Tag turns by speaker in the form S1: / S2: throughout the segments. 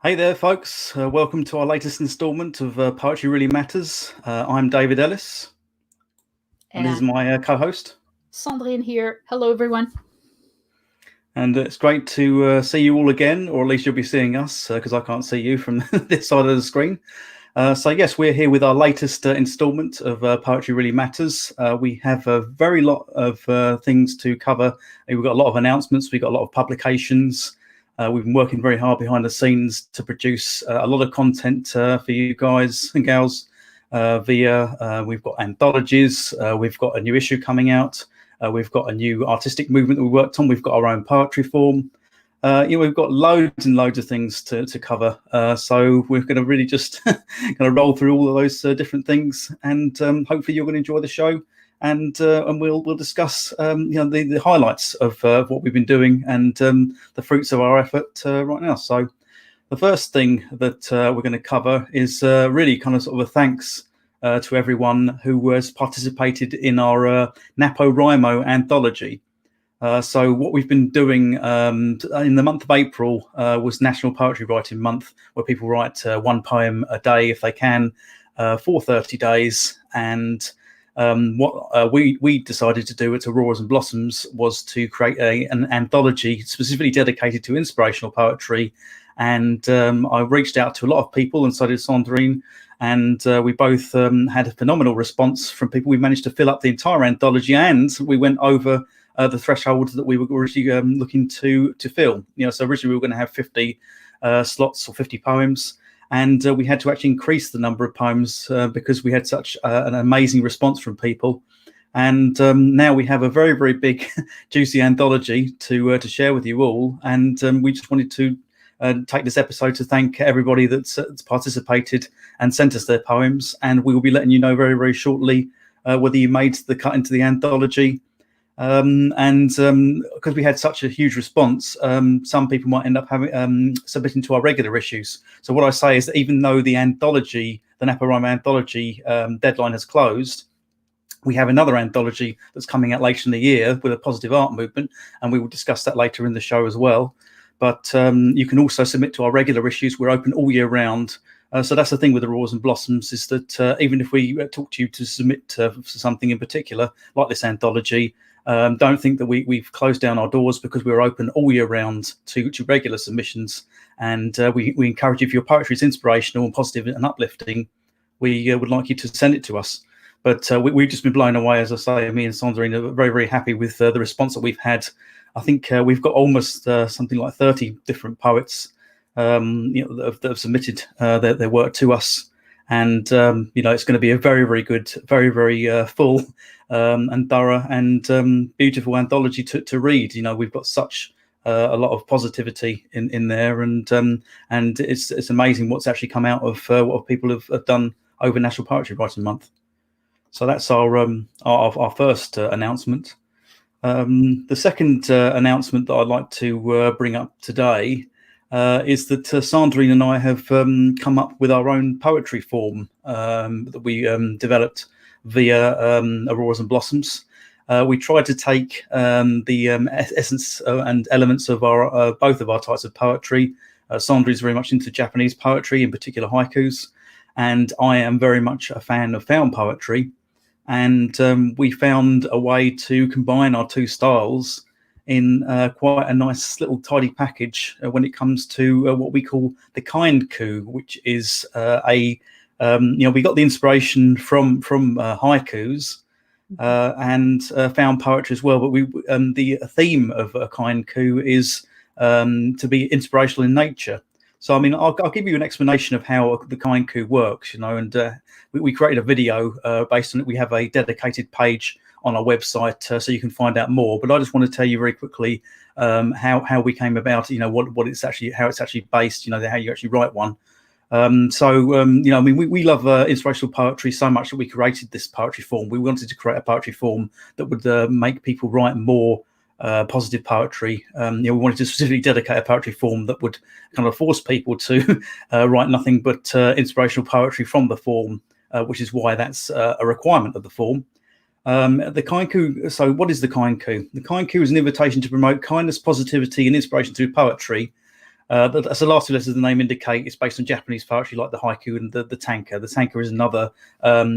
S1: Hey there, folks. Welcome to our latest instalment of Poetry Really Matters. I'm David Ellis, and this is my co-host.
S2: Cendrine here. Hello, everyone.
S1: And it's great to see you all again, or at least you'll be seeing us, because I can't see you from this side of the screen. So yes, we're here with our latest instalment of Poetry Really Matters. We have a very lot of things to cover. We've got a lot of announcements. We've got a lot of publications. We've been working very hard behind the scenes to produce a lot of content for you guys and gals. We've got anthologies. We've got a new issue coming out. We've got a new artistic movement that we worked on. We've got our own poetry form. We've got loads and loads of things to cover. So we're going to really just kind of roll through all of those different things, and hopefully you're going to enjoy the show. And we'll discuss the highlights of what we've been doing and the fruits of our effort right now. So the first thing that we're going to cover is really kind of sort of a thanks to everyone who has participated in our NaPoWriMo anthology. So what we've been doing in the month of April was National Poetry Writing Month, where people write one poem a day if they can for 30 days. And what we decided to do at Auroras Blossoms was to create an anthology specifically dedicated to inspirational poetry. And I reached out to a lot of people, and so did Cendrine, and we both had a phenomenal response from people. We managed to fill up the entire anthology, and we went over the threshold that we were originally looking to fill. So originally we were going to have 50 slots or 50 poems. And we had to actually increase the number of poems because we had such an amazing response from people. And now we have a very, very big, juicy anthology to share with you all. And we just wanted to take this episode to thank everybody that's participated and sent us their poems. And we will be letting you know very, very shortly whether you made the cut into the anthology. Because we had such a huge response, some people might end up having submitting to our regular issues. So what I say is that even though the anthology, the NaPoWriMo anthology deadline has closed, we have another anthology that's coming out later in the year with a positive art movement, and we will discuss that later in the show as well. But you can also submit to our regular issues. We're open all year round. So that's the thing with the Auroras and Blossoms, is that even if we talk to you to submit for something in particular, like this anthology, don't think that we've closed down our doors, because we're open all year round to regular submissions. And we encourage you, if your poetry is inspirational and positive and uplifting, we would like you to send it to us. But we've just been blown away, as I say. Me and Cendrine are very, very happy with the response that we've had. I think we've got almost something like 30 different poets that have submitted their work to us. And, it's going to be a very, very good, very, very full and thorough and beautiful anthology to read. We've got such a lot of positivity in there, and it's amazing what's actually come out of what people have done over National Poetry Writing Month. So that's our first announcement. The second announcement that I'd like to bring up today is that Cendrine and I have come up with our own poetry form that we developed via Auroras and Blossoms. We tried to take the essence and elements of our both of our types of poetry. Cendrine is very much into Japanese poetry, in particular haikus, and I am very much a fan of found poetry. And we found a way to combine our two styles in quite a nice little tidy package when it comes to what we call the kind coup, which is we got the inspiration from haikus and found poetry as well. But the theme of a kind coup is to be inspirational in nature. So, I'll give you an explanation of how the kind coup works, and we created a video based on it. We have a dedicated page on our website, so you can find out more. But I just want to tell you very quickly how we came about it, what it's actually, how it's actually based, how you actually write one. We love inspirational poetry so much that we created this poetry form. We wanted to create a poetry form that would make people write more positive poetry. We wanted to specifically dedicate a poetry form that would kind of force people to write nothing but inspirational poetry from the form, which is why that's a requirement of the form. The kind coup. So what is the kind coup? The kind coup is an invitation to promote kindness, positivity, and inspiration through poetry. As the last two letters of the name indicate, it's based on Japanese poetry like the haiku and the tanka. The tanka is another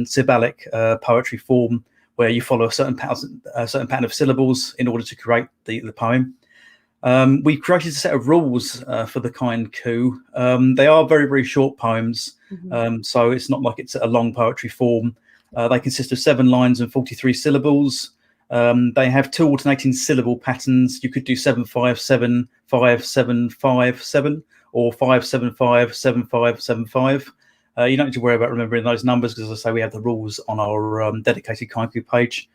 S1: syllabic poetry form where you follow a certain pattern of syllables in order to create the poem. We've created a set of rules for the kainku. They are very, very short poems, so it's not like it's a long poetry form. They consist of 7 lines and 43 syllables. They have 2 alternating syllable patterns. You could do 7-5-7, 5-7-5-7, or 5-7-5-7-5-7-5. You don't need to worry about remembering those numbers because, as I say, we have the rules on our dedicated kainku page.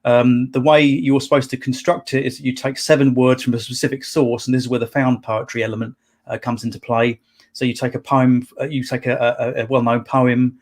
S1: The way you're supposed to construct it is that you take 7 words from a specific source, and this is where the found poetry element comes into play. So you take a poem, you take a well-known poem,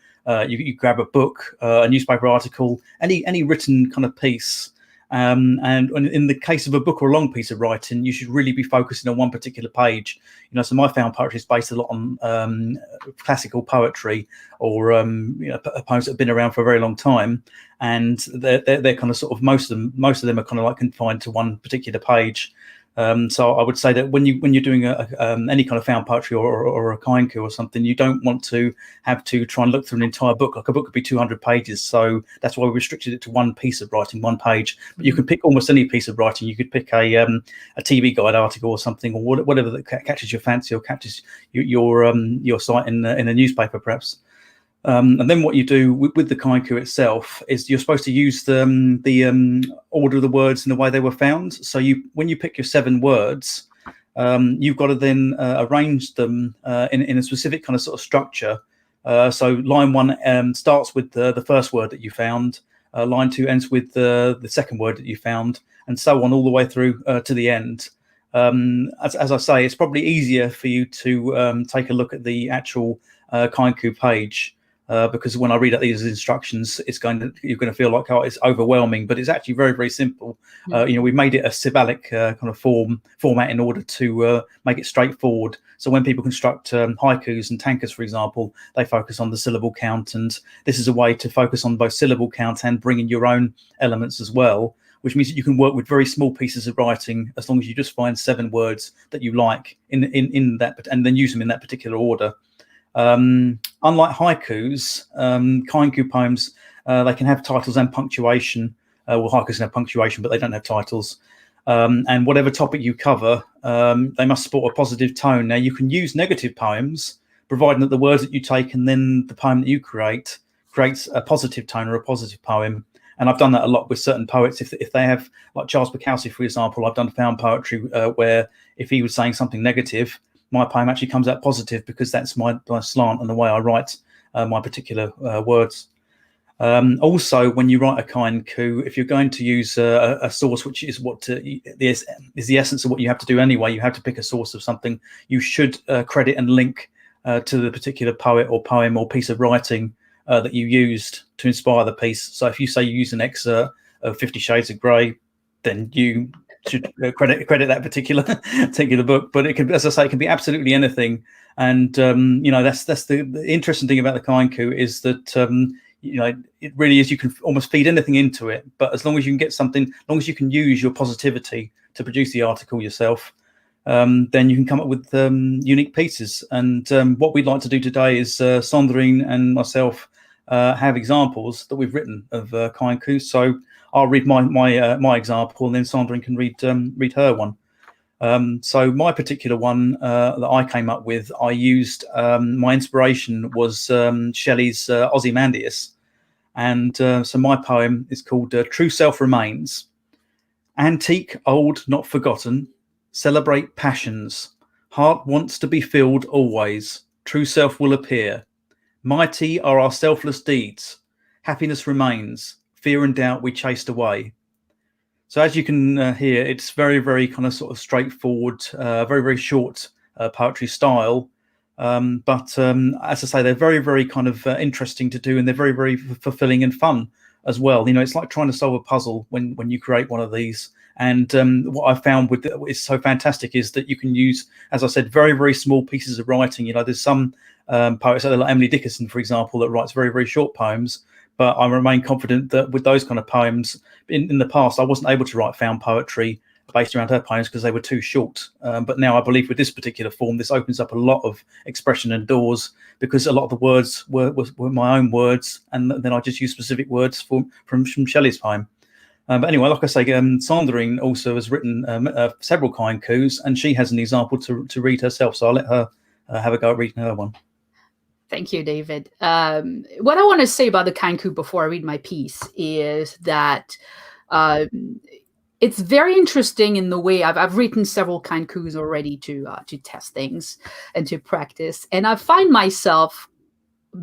S1: you grab a book, a newspaper article, any written kind of piece. And in the case of a book or a long piece of writing, you should really be focusing on one particular page. So my found poetry is based a lot on classical poetry or poems that have been around for a very long time, and they're kind of sort of most of them are kind of like confined to one particular page. So I would say that when you're doing any kind of found poetry or a kainku or something, you don't want to have to try and look through an entire book. Like a book could be 200 pages, so that's why we restricted it to one piece of writing, one page. But you can pick almost any piece of writing. You could pick a TV guide article or something, or whatever that catches your fancy or catches your sight in a newspaper, perhaps. And then what you do with the kainku itself is you're supposed to use the order of the words in the way they were found. So when you pick your 7 words, you've got to then arrange them in a specific kind of sort of structure. So line 1 starts with the first word that you found. Line 2 ends with the second word that you found, and so on all the way through to the end. As I say, it's probably easier for you to take a look at the actual kainku page. Because when I read out these instructions, you're going to feel like, oh, it's overwhelming, but it's actually very, very simple. We made it a syllabic kind of format in order to make it straightforward. So when people construct haikus and tankas, for example, they focus on the syllable count, and this is a way to focus on both syllable count and bring in your own elements as well, which means that you can work with very small pieces of writing as long as you just find 7 words that you like in that, and then use them in that particular order. Unlike haikus, kainku poems, they can have titles and punctuation. Well, haikus can have punctuation, but they don't have titles. And whatever topic you cover, they must sport a positive tone. Now, you can use negative poems, providing that the words that you take and then the poem that you create creates a positive tone or a positive poem. And I've done that a lot with certain poets. If they have, like Charles Bukowski, for example, I've done found poetry where if he was saying something negative, my poem actually comes out positive because that's my slant and the way I write my particular words. Also, when you write a kainku, if you're going to use a source, which is is the essence of what you have to do anyway, you have to pick a source of something. You should credit and link to the particular poet or poem or piece of writing that you used to inspire the piece. So if you say you use an excerpt of 50 Shades of Grey, then you should credit that particular book. But it can, as I say, it can be absolutely anything. And that's the interesting thing about the kainku is that it really is, you can almost feed anything into it, but as long as you can get something, as long as you can use your positivity to produce the article yourself, then you can come up with unique pieces. And what we'd like to do today is Cendrine and myself have examples that we've written of kainku. So I'll read my example, and then Cendrine can read her one. So my particular one that I came up with, I used my inspiration was Shelley's Ozymandias, and so my poem is called True Self Remains. Antique, old, not forgotten, celebrate passions. Heart wants to be filled always. True self will appear. Mighty are our selfless deeds. Happiness remains. Fear and doubt we chased away. So as you can hear, it's very, very kind of sort of straightforward, very, very short poetry style. But as I say, they're very, very kind of interesting to do, and they're very, very fulfilling and fun as well. It's like trying to solve a puzzle when you create one of these. And what I found is so fantastic is that you can use, as I said, very, very small pieces of writing. There's some poets like Emily Dickinson, for example, that writes very, very short poems. But I remain confident that with those kind of poems, in the past, I wasn't able to write found poetry based around her poems because they were too short. But now I believe with this particular form, this opens up a lot of expression and doors, because a lot of the words were my own words, and then I just use specific words from Shelley's poem. But anyway, like I say, Cendrine also has written several haikus, and she has an example to read herself. So I'll let her have a go at reading her one.
S2: Thank you, David. What I want to say about the haiku before I read my piece is that it's very interesting in the way I've written several haikus already to test things and to practice, and I find myself,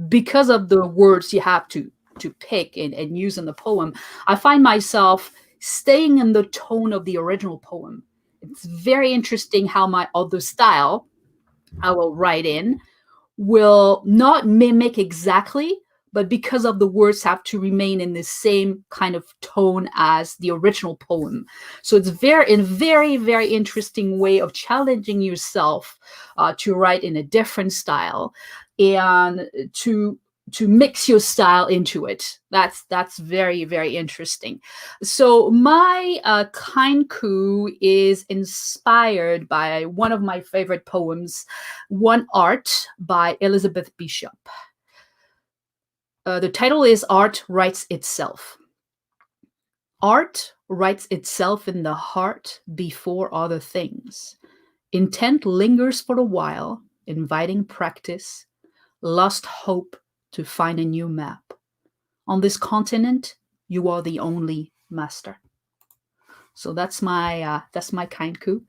S2: because of the words you have to pick and use in the poem, I find myself staying in the tone of the original poem. It's very interesting how my other style I will write in will not mimic exactly, but because of the words have to remain in the same kind of tone as the original poem. So it's very, very interesting way of challenging yourself to write in a different style and to mix your style into it. That's very, very interesting. So my haiku is inspired by one of my favorite poems, One Art by Elizabeth Bishop. The title is Art Writes Itself. Art writes itself in the heart before other things. Intent lingers for a while, inviting practice, lost hope to find a new map. On this continent, you are the only master. So that's my haiku.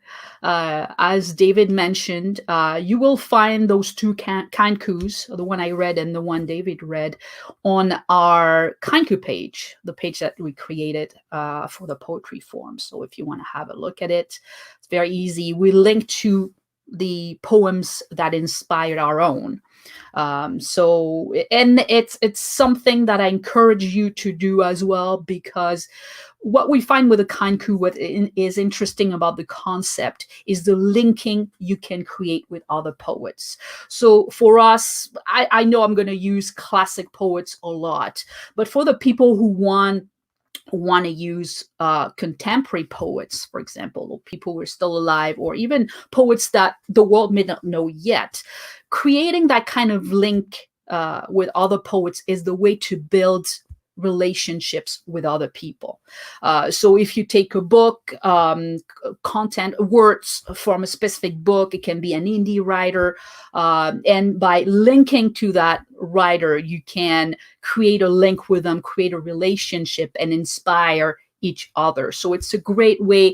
S2: As David mentioned, you will find those two haikus, the one I read and the one David read, on our haiku page, the page that we created for the poetry forum. So if you want to have a look at it, it's very easy. We link to the poems that inspired our own. So it's something that I encourage you to do as well, because what we find with a haiku, what is interesting about the concept is the linking you can create with other poets. So for us, I know I'm going to use classic poets a lot, but for the people who want to use contemporary poets, for example, or people who are still alive, or even poets that the world may not know yet, creating that kind of link with other poets is the way to build relationships with other people. So if you take a book, content, words from a specific book, it can be an indie writer, and by linking to that writer, you can create a link with them, create a relationship, and inspire each other. So it's a great way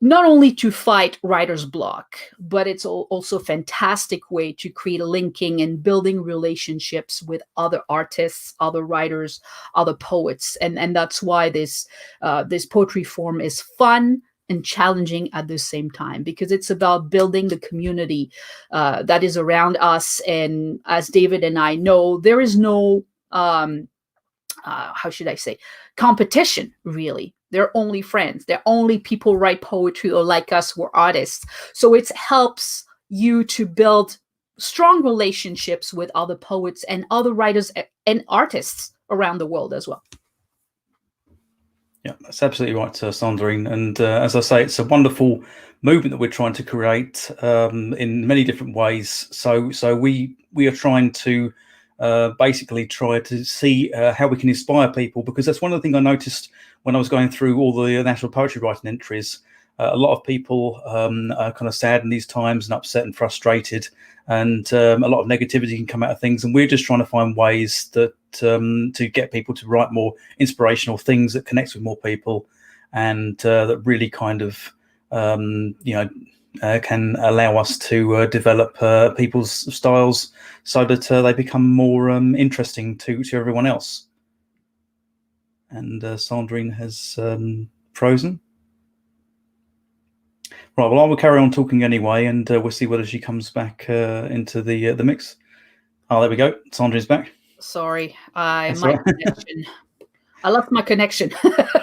S2: not only to fight writer's block, but it's also a fantastic way to create a linking and building relationships with other artists, other writers, other poets. And that's why this poetry form is fun and challenging at the same time, because it's about building the community that is around us. And as David and I know, there is no, how should I say, competition, really. They're only friends. They're only people who write poetry or like us who are artists. So it helps you to build strong relationships with other poets and other writers and artists around the world as well.
S1: Yeah, that's absolutely right, Cendrine. And as I say, it's a wonderful movement that we're trying to create in many different ways. So we are trying to basically try to see how we can inspire people, because that's one of the things I noticed when I was going through all the national poetry writing entries. A lot of people are kind of sad in these times and upset and frustrated, and a lot of negativity can come out of things. And we're just trying to find ways that to get people to write more inspirational things that connects with more people, and that really kind of can allow us to develop people's styles so that they become more interesting to everyone else. And Cendrine has frozen. Right, well, I will carry on talking anyway, and we'll see whether she comes back into the mix. Oh, there we go. Cendrine's back.
S2: Sorry, my connection I lost my connection.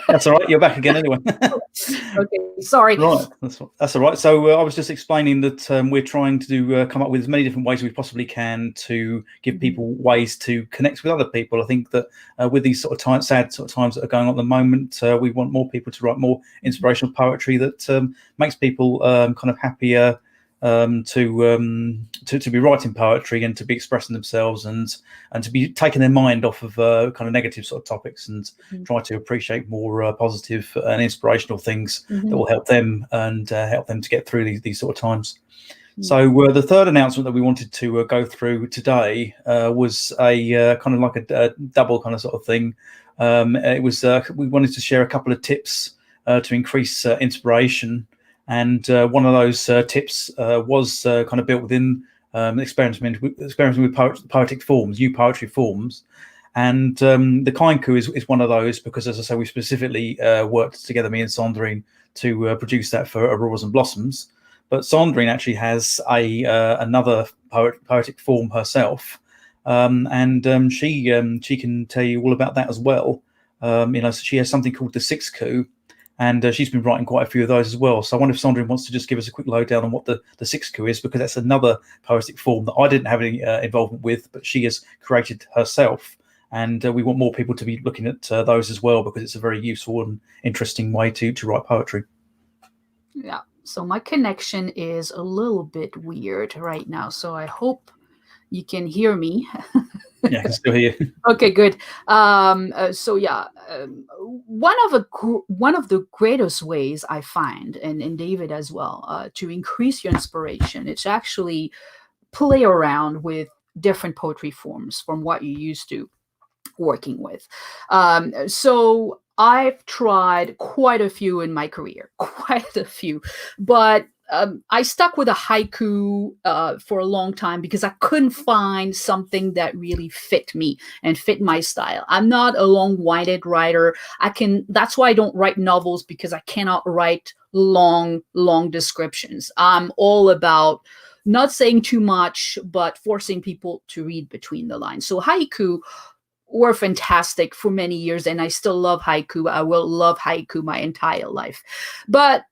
S1: That's all right. You're back again anyway.
S2: Okay, sorry.
S1: Right, that's all right. So I was just explaining that we're trying to come up with as many different ways we possibly can to give people ways to connect with other people. I think that with these sort of sad sort of times that are going on at the moment, we want more people to write more inspirational poetry that makes people kind of happier to be writing poetry and to be expressing themselves and to be taking their mind off of kind of negative sort of topics and try to appreciate more positive and inspirational things that will help them and help them to get through these sort of times. So the third announcement that we wanted to go through today was a kind of like a double kind of sort of thing. It was we wanted to share a couple of tips to increase inspiration. And one of those tips was kind of built within experimenting with poetic forms, new poetry forms. And the Kainku is one of those because, as I say, we specifically worked together, me and Cendrine, to produce that for Auroras and Blossoms. But Cendrine actually has another poetic form herself, and she can tell you all about that as well. So she has something called the Sixku. And she's been writing quite a few of those as well. So I wonder if Cendrine wants to just give us a quick lowdown on what the Sixku is, because that's another poetic form that I didn't have any involvement with, but she has created herself. And we want more people to be looking at those as well, because it's a very useful and interesting way to write poetry.
S2: Yeah. So my connection is a little bit weird right now. So I hope you can hear me.
S1: Yeah, I can still hear you.
S2: Okay, good. One of the greatest ways I find, and David as well, to increase your inspiration, it's actually play around with different poetry forms from what you used to working with. So I've tried quite a few in my career, but I stuck with a haiku for a long time because I couldn't find something that really fit me and fit my style. I'm not a long-winded writer. That's why I don't write novels, because I cannot write long descriptions. I'm all about not saying too much, but forcing people to read between the lines. So haiku were fantastic for many years, and I still love haiku. I will love haiku my entire life. But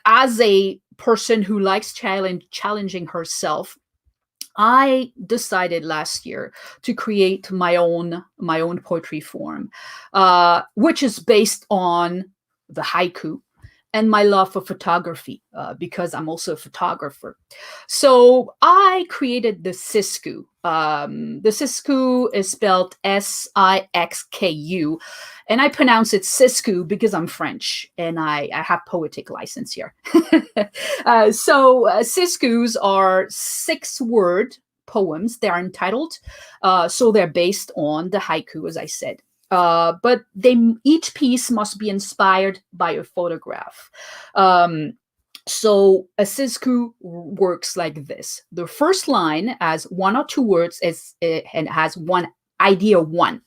S2: as a person who likes challenging herself, I decided last year to create my own poetry form, which is based on the haiku and my love for photography, because I'm also a photographer. So I created the Sixku. The Sixku is spelled Sixku, and I pronounce it Sixku because I'm French and I have poetic license here. Sixkus are 6-word poems. They are entitled, so they're based on the haiku, as I said. But each piece must be inspired by a photograph. So a Sixku works like this. The first line has 1 or 2 words and has one idea 1.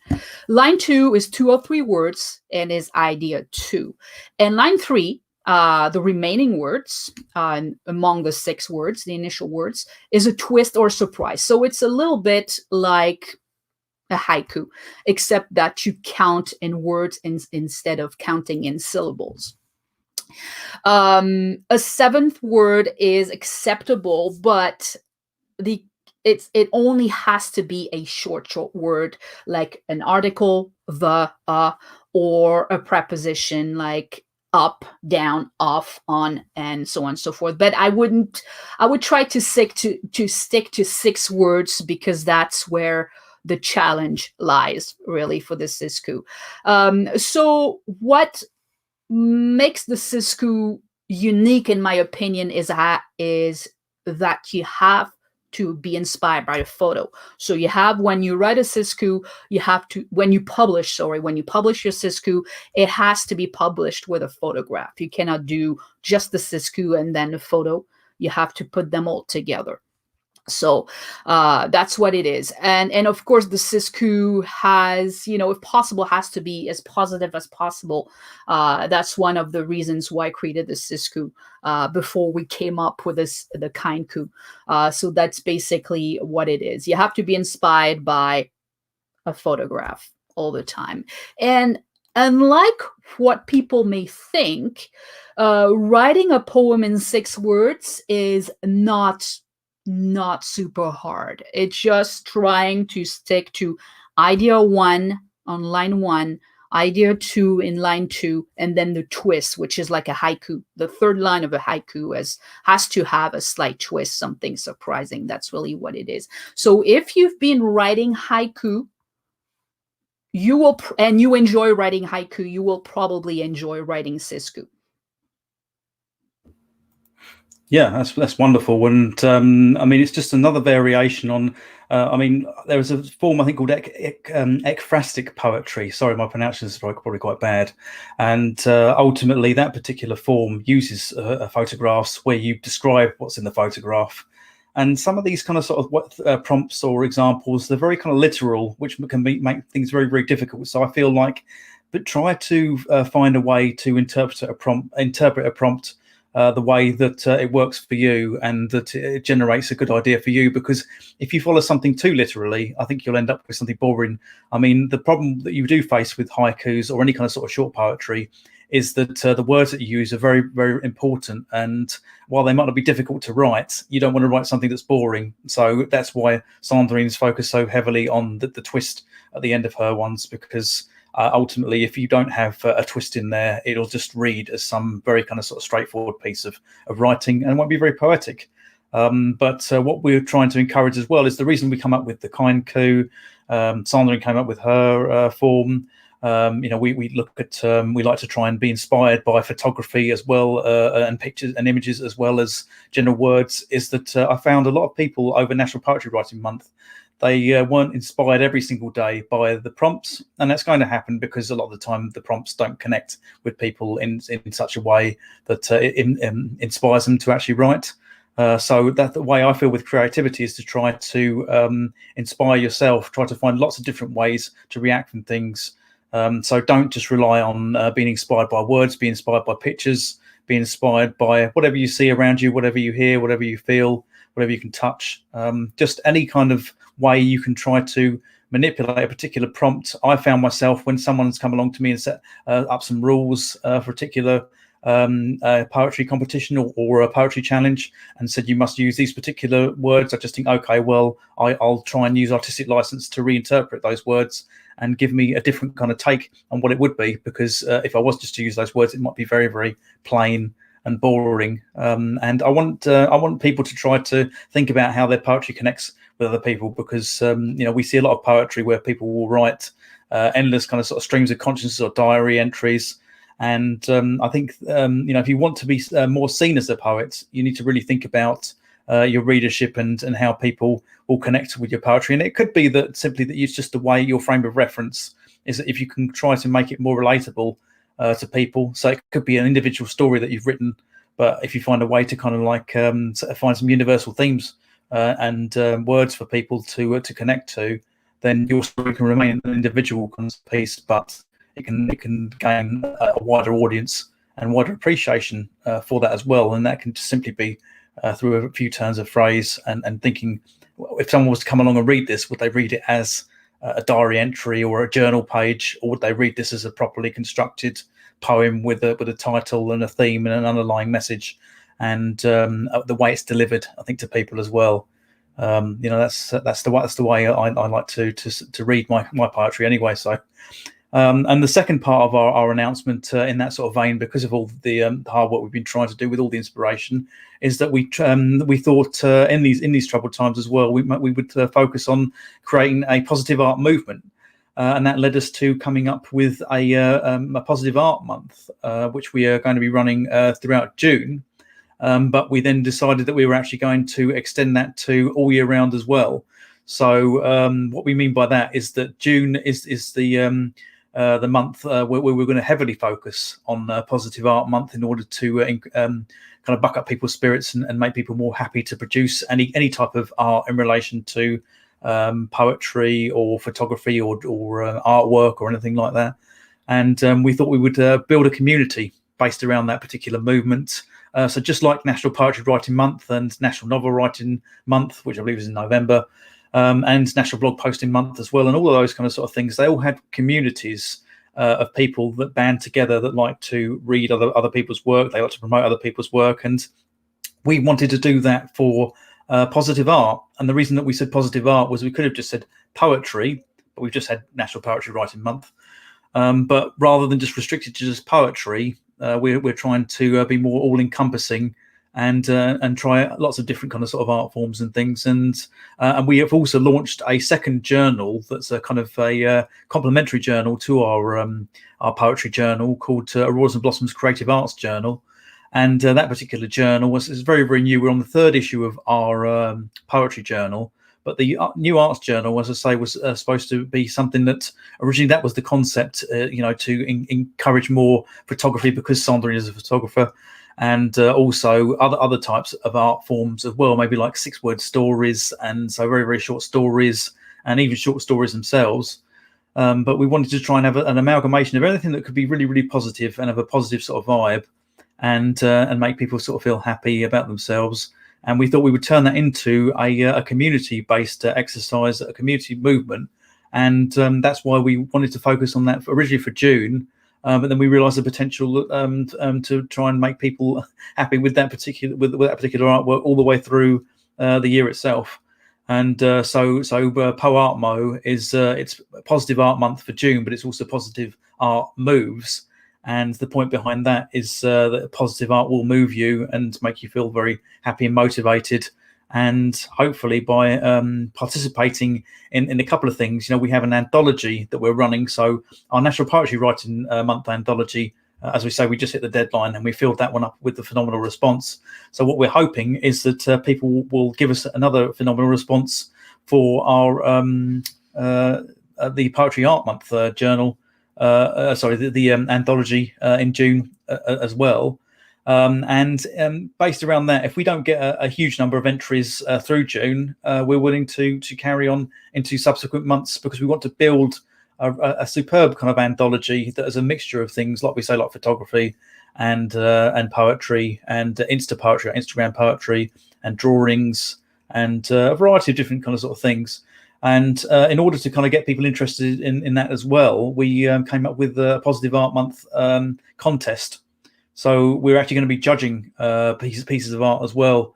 S2: Line 2 is 2 or 3 words and is idea 2. And line 3, the remaining words among the 6 words, the initial words, is a twist or surprise. So it's a little bit like a haiku, except that you count in words instead of counting in syllables. A 7th word is acceptable, but it only has to be a short word, like an article, the, or a preposition like up, down, off, on, and so on and so forth. But I would try to stick to 6 words, because that's where the challenge lies, really, for the Sixku. So what makes the Sixku unique, in my opinion, is that you have to be inspired by a photo. So you have, when you write a Sixku, you have to, when you publish your Sixku, it has to be published with a photograph. You cannot do just the Sixku and then a photo. You have to put them all together. So that's what it is. And of course, the Sixku has, if possible, has to be as positive as possible. That's one of the reasons why I created the Sixku before we came up with the Kainku. So that's basically what it is. You have to be inspired by a photograph. all the time. And unlike what people may think, writing a poem in 6 words is not super hard. It's just trying to stick to idea 1 on line 1, idea 2 in line 2, and then the twist, which is like a haiku. The third line of a haiku has to have a slight twist, something surprising. That's really what it is. So if you've been writing haiku, you will, and you enjoy writing haiku, you will probably enjoy writing sisku.
S1: Yeah, that's wonderful, and I mean, it's just another variation on. I mean, there was a form I think called ekphrastic poetry. Sorry, my pronunciation is probably quite bad, and ultimately that particular form uses photographs where you describe what's in the photograph, and some of these kind of sort of prompts or examples, they're very kind of literal, which can make things very, very difficult. So I feel like, but try to find a way to interpret a prompt. The way that it works for you and that it generates a good idea for you, because if you follow something too literally, I think you'll end up with something boring. I mean, the problem that you do face with haikus or any kind of sort of short poetry is that the words that you use are very, very important. And while they might not be difficult to write, you don't want to write something that's boring. So that's why Cendrine's focused so heavily on the twist at the end of her ones, because ultimately, if you don't have a twist in there, it'll just read as some very kind of sort of straightforward piece of writing and won't be very poetic. But what we're trying to encourage as well is the reason we come up with the kainku. Cendrine came up with her form. We look at we like to try and be inspired by photography as well, and pictures and images as well as general words. Is that I found a lot of people over National Poetry Writing Month, they weren't inspired every single day by the prompts, and that's going to happen because a lot of the time the prompts don't connect with people in such a way that it inspires them to actually write. So that the way I feel with creativity is to try to inspire yourself, try to find lots of different ways to react from things. So don't just rely on being inspired by words, be inspired by pictures, be inspired by whatever you see around you, whatever you hear, whatever you feel, whatever you can touch. Just any kind of way you can try to manipulate a particular prompt. I found myself, when someone's come along to me and set up some rules for a particular poetry competition or a poetry challenge and said you must use these particular words, I just think, okay, well, I'll try and use artistic license to reinterpret those words and give me a different kind of take on what it would be, because if I was just to use those words, it might be very, very plain and boring. And I want people to try to think about how their poetry connects with other people, because we see a lot of poetry where people will write endless kind of sort of streams of consciousness or diary entries. And I think if you want to be more seen as a poet, you need to really think about your readership and how people will connect with your poetry. And it could be that simply that it's just the way your frame of reference is, that if you can try to make it more relatable to people. So it could be an individual story that you've written, but if you find a way to kind of like find some universal themes and words for people to connect to, then your story can remain an individual kind of piece, but it can gain a wider audience and wider appreciation for that as well. And that can just simply be through a few turns of phrase and thinking, if someone was to come along and read this, would they read it as a diary entry or a journal page, or would they read this as a properly constructed poem with a title and a theme and an underlying message, and the way it's delivered, I think, to people as well. That's the way I like to read my poetry anyway. So. And the second part of our announcement in that sort of vein, because of all the hard work we've been trying to do with all the inspiration, is that we thought in these troubled times as well, we would focus on creating a positive art movement, and that led us to coming up with a positive art month, which we are going to be running throughout June. But we then decided that we were actually going to extend that to all year round as well. So what we mean by that is that June is the month where we're going to heavily focus on Positive Art Month in order to kind of buck up people's spirits and make people more happy to produce any type of art in relation to poetry or photography or artwork or anything like that. And we thought we would build a community based around that particular movement. So just like National Poetry Writing Month and National Novel Writing Month, which I believe is in November, and National Blog Posting Month as well, and all of those kind of sort of things. They all had communities of people that band together that like to read other people's work. They like to promote other people's work, and we wanted to do that for positive art. And the reason that we said positive art was we could have just said poetry, but we've just had National Poetry Writing Month. But rather than just restricted to just poetry, we're trying to be more all-encompassing and try lots of different kind of sort of art forms and things. And we have also launched a second journal that's a kind of a complementary journal to our poetry journal called Auroras Blossoms Creative Arts Journal. And that particular journal is very, very new. We're on the third issue of our poetry journal. But the new arts journal, as I say, was supposed to be something that originally that was the concept, to encourage more photography, because Cendrine is a photographer, and also other types of art forms as well, maybe like 6-word stories, and so very, very short stories, and even short stories themselves. But we wanted to try and have an amalgamation of everything that could be really, really positive and have a positive sort of vibe, and make people sort of feel happy about themselves. And we thought we would turn that into a community-based exercise, a community movement, and that's why we wanted to focus on that originally for June. But then we realised the potential to try and make people happy with that particular artwork all the way through the year itself. And so PoArtMo is it's Positive Art Month for June, but it's also Positive Art Moves. And the point behind that is that positive art will move you and make you feel very happy and motivated. And hopefully by participating in a couple of things, we have an anthology that we're running. So our National Poetry Writing Month anthology, as we say, we just hit the deadline and we filled that one up with a phenomenal response. So what we're hoping is that people will give us another phenomenal response for our the Poetry Art Month journal. The anthology in June as well. And based around that, if we don't get a huge number of entries through June, we're willing to carry on into subsequent months, because we want to build a superb kind of anthology that is a mixture of things, like we say, like photography and poetry and Insta poetry, or Instagram poetry, and drawings, and a variety of different kind of sort of things. And in order to kind of get people interested in that as well, we came up with a Positive Art Month contest. So we're actually going to be judging pieces of art as well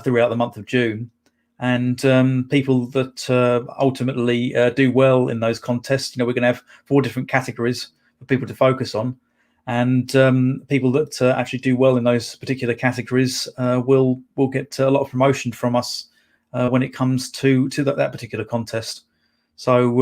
S1: throughout the month of June. And people that ultimately do well in those contests, we're going to have 4 different categories for people to focus on. And people that actually do well in those particular categories will get a lot of promotion from us when it comes to that particular contest. So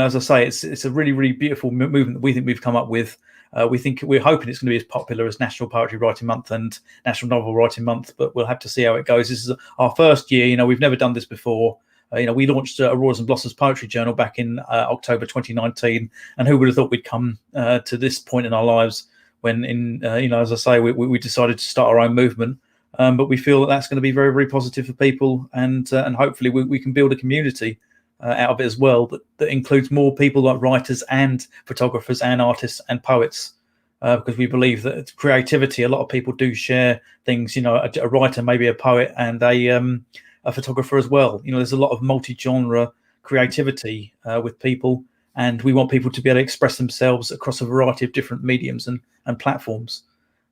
S1: as I say, it's a really, really beautiful movement that we think we've come up with. We're hoping it's going to be as popular as National Poetry Writing Month and National Novel Writing Month, but we'll have to see how it goes. This is our first year. We've never done this before. We launched Auroras Blossoms Poetry Journal back in October 2019, and who would have thought we'd come to this point in our lives when, as I say, we decided to start our own movement. But we feel that that's going to be very, very positive for people, and hopefully we can build a community out of it as well that includes more people like writers and photographers and artists and poets, because we believe that creativity, a lot of people do share things. A writer, maybe a poet, and a photographer as well. There's a lot of multi-genre creativity with people, and we want people to be able to express themselves across a variety of different mediums and platforms.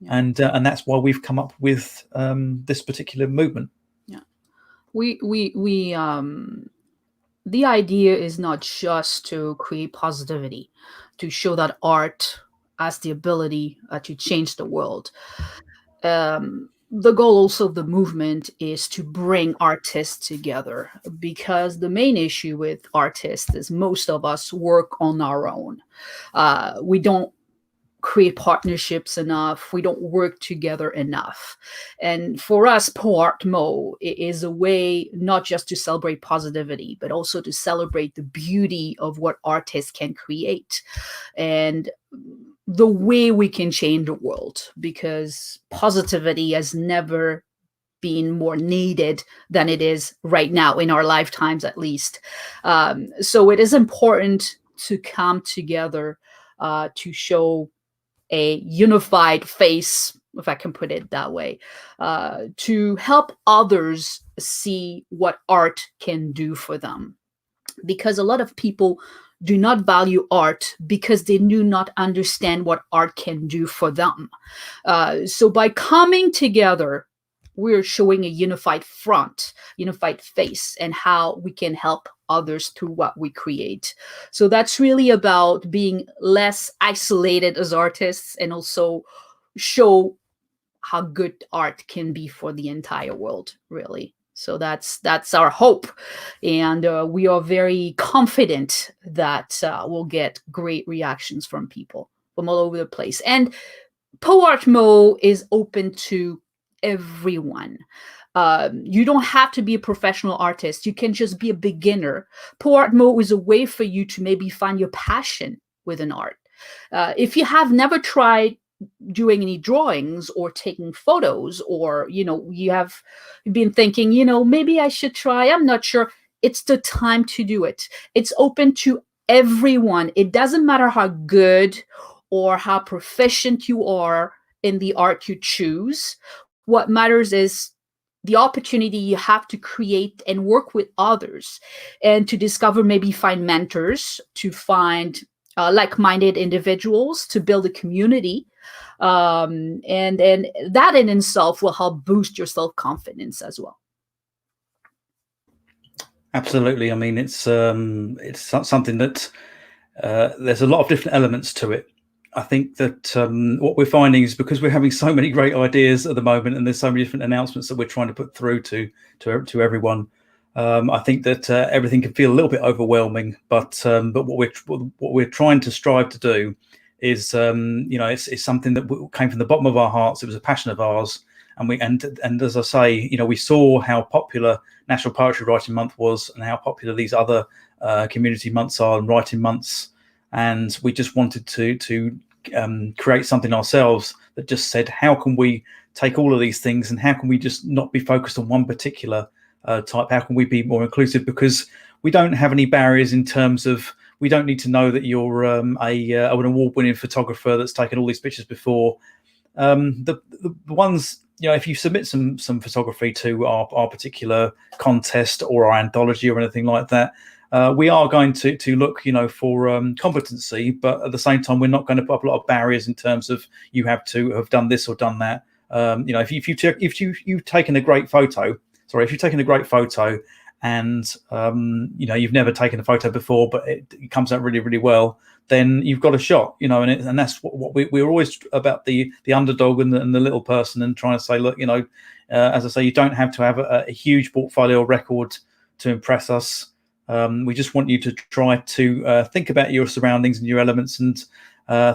S1: Yeah. And that's why we've come up with this particular movement.
S2: Yeah, we the idea is not just to create positivity, to show that art has the ability to change the world. The goal also of the movement is to bring artists together, because the main issue with artists is most of us work on our own. We don't create partnerships enough. We don't work together enough. And for us, PoArtMo is a way not just to celebrate positivity, but also to celebrate the beauty of what artists can create and the way we can change the world, because positivity has never been more needed than it is right now, in our lifetimes at least. So it is important to come together to show a unified face if I can put it that way, to help others see what art can do for them. Because a lot of people do not value art because they do not understand what art can do for them. So by coming together, we're showing a unified front, unified face, and how we can help others through what we create. So that's really about being less isolated as artists, and also show how good art can be for the entire world, really. So that's our hope, and we are very confident that we'll get great reactions from people from all over the place. And PoArtMo is open to everyone. You don't have to be a professional artist. You can just be a beginner. PoArtMo is a way for you to maybe find your passion with an art. If you have never tried doing any drawings or taking photos, or you've been thinking, maybe I should try, I'm not sure, it's the time to do it. It's open to everyone. It doesn't matter how good or how proficient you are in the art you choose. What matters is the opportunity you have to create and work with others, and to discover, maybe find mentors, to find like-minded individuals, to build a community. And that in itself will help boost your self-confidence as well.
S1: Absolutely. I mean, it's something that there's a lot of different elements to it. I think that what we're finding is, because we're having so many great ideas at the moment, and there's so many different announcements that we're trying to put through to everyone. I think that everything can feel a little bit overwhelming, but what we're trying to strive to do is, it's something that came from the bottom of our hearts. It was a passion of ours, and as I say, we saw how popular National Poetry Writing Month was, and how popular these other community months are, and writing months, and we just wanted to create something ourselves that just said, how can we take all of these things, and how can we just not be focused on one particular type? How can we be more inclusive? Because we don't have any barriers in terms of, we don't need to know that you're an award-winning photographer that's taken all these pictures before. The ones, if you submit some photography to our particular contest or our anthology or anything like that, we are going to look, for competency, but at the same time, we're not going to put up a lot of barriers in terms of, you have to have done this or done that. If you've taken a great photo, and you've never taken a photo before, but it comes out really, really well, then you've got a shot, and that's what we're always about, the underdog and the little person, and trying to say, look, as I say, you don't have to have a huge portfolio record to impress us. We just want you to try to think about your surroundings and your elements, and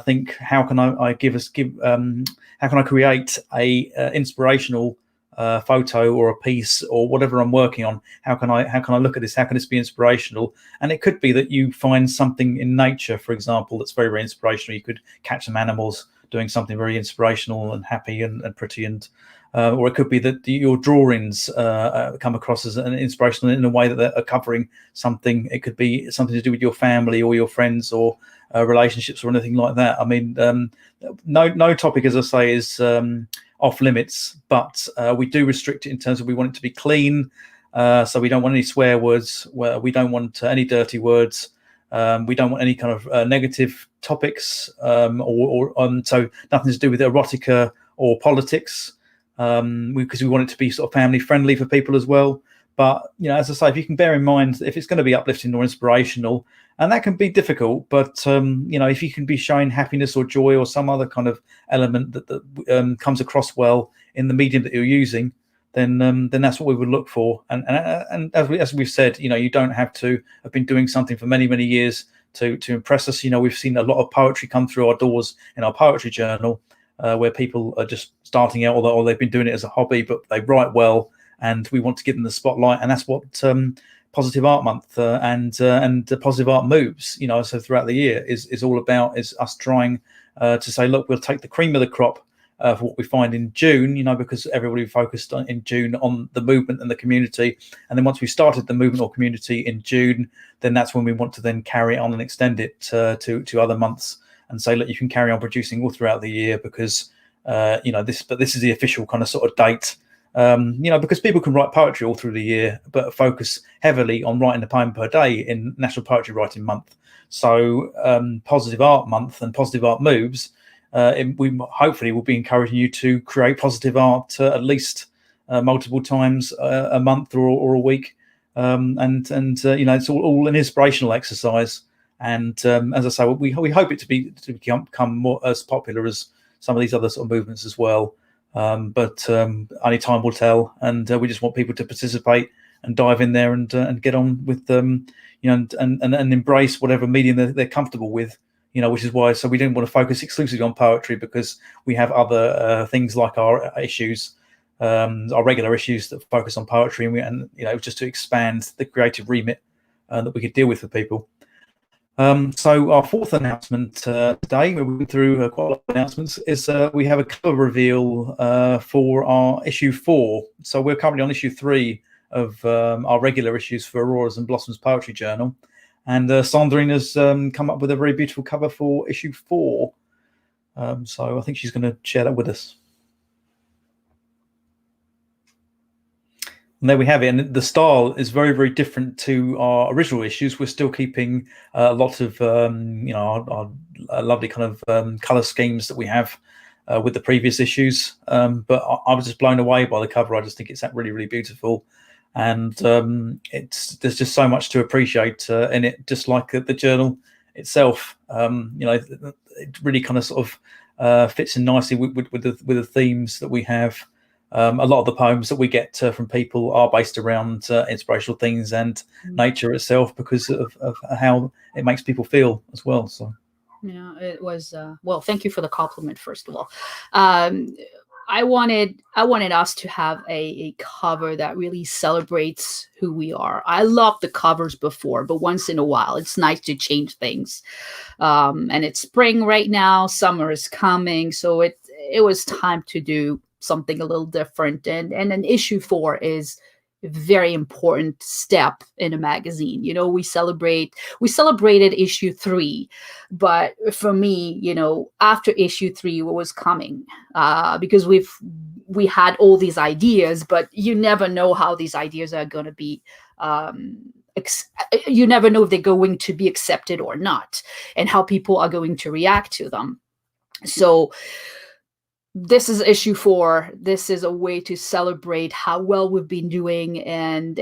S1: think, how can I how can I create a inspirational photo or a piece or whatever I'm working on? How can I look at this? How can this be inspirational? And it could be that you find something in nature, for example, that's very, very inspirational. You could catch some animals doing something very inspirational and happy and pretty, and or it could be that your drawings come across as an inspirational in a way that they're covering something. It could be something to do with your family or your friends, or relationships, or anything like that. I mean, no topic, as I say, is off limits, but we do restrict it in terms of, we want it to be clean. So we don't want any swear words, we don't want any dirty words. We don't want any kind of negative topics, so nothing to do with erotica or politics, because we want it to be sort of family friendly for people as well. But as I say, if you can bear in mind, if it's going to be uplifting or inspirational, and that can be difficult, but if you can be showing happiness or joy or some other kind of element that comes across well in the medium that you're using, then that's what we would look for. And as we've said, you don't have to have been doing something for many, many years to impress us. We've seen a lot of poetry come through our doors in our poetry journal, where people are just starting out, or they've been doing it as a hobby, but they write well, and we want to give them the spotlight. And that's what Positive Art Month and Positive Art Moves, so throughout the year is all about, is us trying to say, look, we'll take the cream of the crop for what we find in June, because everybody focused in June on the movement and the community. And then once we started the movement or community in June, then that's when we want to then carry on and extend it to other months, and say, look, you can carry on producing all throughout the year, because but this is the official kind of sort of date. Because people can write poetry all through the year, but focus heavily on writing a poem per day in National Poetry Writing Month. So Positive Art Month and Positive Art Moves, we hopefully will be encouraging you to create positive art at least multiple times a month or a week. It's all an inspirational exercise. And as I say, we hope it to become more as popular as some of these other sort of movements as well. But only time will tell, and we just want people to participate and dive in there and get on with and embrace whatever medium they're comfortable with, which is why. So we didn't want to focus exclusively on poetry, because we have other things like our issues, our regular issues that focus on poetry, and just to expand the creative remit that we could deal with for people. So our fourth announcement today, we're going through quite a lot of announcements, is we have a cover reveal for our issue 4. So we're currently on issue 3 of our regular issues for Auroras and Blossoms Poetry Journal. And Cendrine has come up with a very beautiful cover for issue 4. So I think she's going to share that with us. And there we have it. And the style is very, very different to our original issues. We're still keeping a lot of, our lovely kind of color schemes that we have with the previous issues. But I was just blown away by the cover. I just think it's really, really beautiful. And there's just so much to appreciate in it, just like the journal itself. It really kind of sort of fits in nicely with the themes that we have. A lot of the poems that we get from people are based around inspirational things and nature itself, because of how it makes people feel as well. So,
S2: yeah, it was well. Thank you for the compliment, first of all. I wanted us to have a cover that really celebrates who we are. I loved the covers before, but once in a while, it's nice to change things. And it's spring right now. Summer is coming, so it was time to do something a little different, and an issue 4 is a very important step in a magazine. We celebrated issue 3, but for me, after issue 3, what was coming, because we had all these ideas, but you never know how these ideas are going to be you never know if they're going to be accepted or not, and how people are going to react to them. So this is issue 4. This is a way to celebrate how well we've been doing, and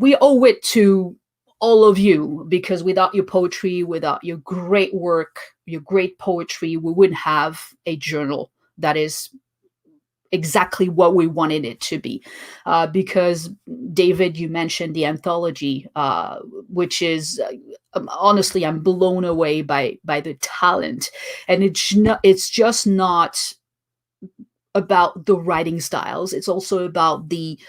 S2: we owe it to all of you, because without your poetry, without your great work, your great poetry, we wouldn't have a journal that is exactly what we wanted it to be. Because David, you mentioned the anthology, which is honestly, I'm blown away by the talent, and it's just not about the writing styles. It's also about the